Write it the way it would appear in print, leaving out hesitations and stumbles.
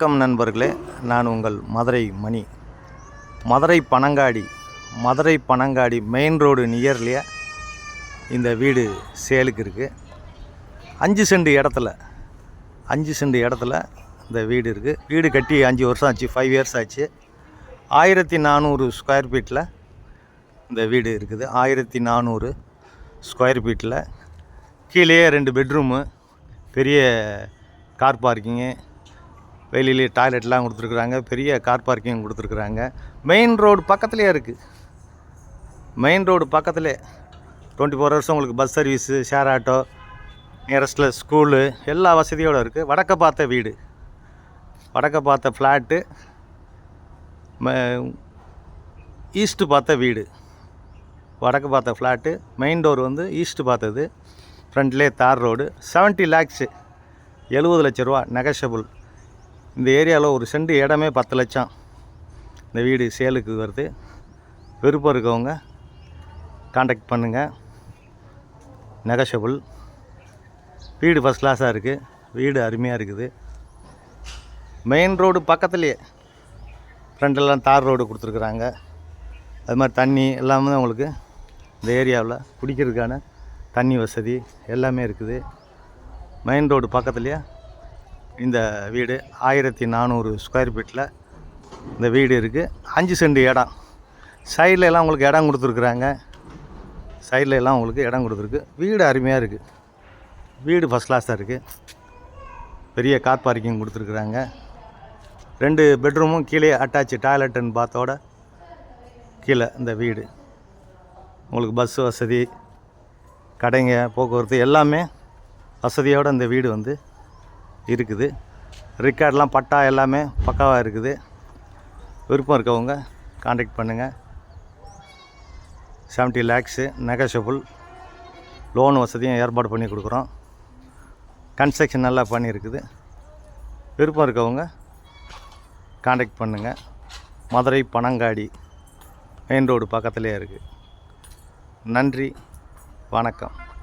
வணக்கம் நண்பர்களே, நான் உங்கள் மதுரை மணி. மதுரை பனங்காடி மெயின் ரோடு நியர்லியே இந்த வீடு சேலுக்கு இருக்குது. 5 சென்ட் இடத்துல இந்த வீடு இருக்குது. வீடு கட்டி 5 வருஷம் ஆச்சு, 5 இயர்ஸ் ஆச்சு. 1400 ஸ்கொயர் ஃபீட்டில் இந்த வீடு இருக்குது. 1400 ஸ்கொயர் ஃபீட்டில் கீழேயே 2 பெட்ரூமு, பெரிய கார் பார்க்கிங்கு, வெளியிலே டாய்லெட்லாம் கொடுத்துருக்குறாங்க, பெரிய கார் பார்க்கிங் கொடுத்துருக்குறாங்க. மெயின் ரோடு பக்கத்துலேயே இருக்குது. மெயின் ரோடு பக்கத்துலேயே 24 ஹவர்ஸ் உங்களுக்கு பஸ் சர்வீஸு, ஷேர் ஆட்டோ, நியரஸ்ட்டில் ஸ்கூலு எல்லா வசதியோடு இருக்குது. வடக்க பார்த்த வீடு, வடக்க பார்த்த ஃப்ளாட்டு, ஈஸ்ட்டு பார்த்த வீடு. வடக்கு பார்த்த ஃப்ளாட்டு, மெயின் டோர் வந்து ஈஸ்ட்டு பார்த்தது. ஃப்ரண்ட்லேயே தார் ரோடு. 70 lakhs, 70 லட்ச ரூபா நெகஷபிள். இந்த ஏரியாவில் ஒரு சென்ட் இடமே 10 லட்சம். இந்த வீடு சேலுக்கு வருது. விருப்பம் இருக்கவங்க காண்டாக்ட் பண்ணுங்கள். நெகஷபிள். வீடு ஃபஸ்ட் கிளாஸாக இருக்குது. வீடு அருமையாக இருக்குது. மெயின் ரோடு பக்கத்துலேயே ஃப்ரண்ட்லாம் தார் ரோடு கொடுத்துருக்குறாங்க. அது மாதிரி தண்ணி எல்லாமே உங்களுக்கு இந்த ஏரியாவில் குடிக்கிறதுக்கான தண்ணி வசதி எல்லாமே இருக்குது. மெயின் ரோடு பக்கத்துலேயே இந்த வீடு 1400 ஸ்கொயர் ஃபீட்டில் இந்த வீடு இருக்குது. 5 சென்ட் இடம். சைடில் எல்லாம் உங்களுக்கு இடம் கொடுத்துருக்குறாங்க. சைடில் எல்லாம் உங்களுக்கு இடம் கொடுத்துருக்கு. வீடு அருமையாக இருக்குது. வீடு ஃபஸ்ட் கிளாஸாக இருக்குது. பெரிய கார் பார்க்கிங் கொடுத்துருக்குறாங்க. 2 பெட்ரூமும் கீழே அட்டாச்சு டாய்லெட் அண்ட் பாத்தோட கீழே இந்த வீடு. உங்களுக்கு பஸ் வசதி, கடைங்க, போக்குவரத்து எல்லாமே வசதியோடு இந்த வீடு வந்து இருக்குது. ரெக்கார்ட்லாம் பட்டா எல்லாமே பக்காவாக இருக்குது. விருப்பம் இருக்கவங்க காண்டாக்ட் பண்ணுங்கள். 70 lakhs நெகஷபிள். லோன் வசதியும் ஏற்பாடு பண்ணி கொடுக்குறோம். கன்ஸ்ட்ரக்ஷன் நல்லா பண்ணியிருக்குது. விருப்பம் இருக்கவங்க காண்டாக்ட் பண்ணுங்கள். மதுரை பனங்காடி மெயின் ரோடு பக்கத்துலேயே இருக்குது. நன்றி, வணக்கம்.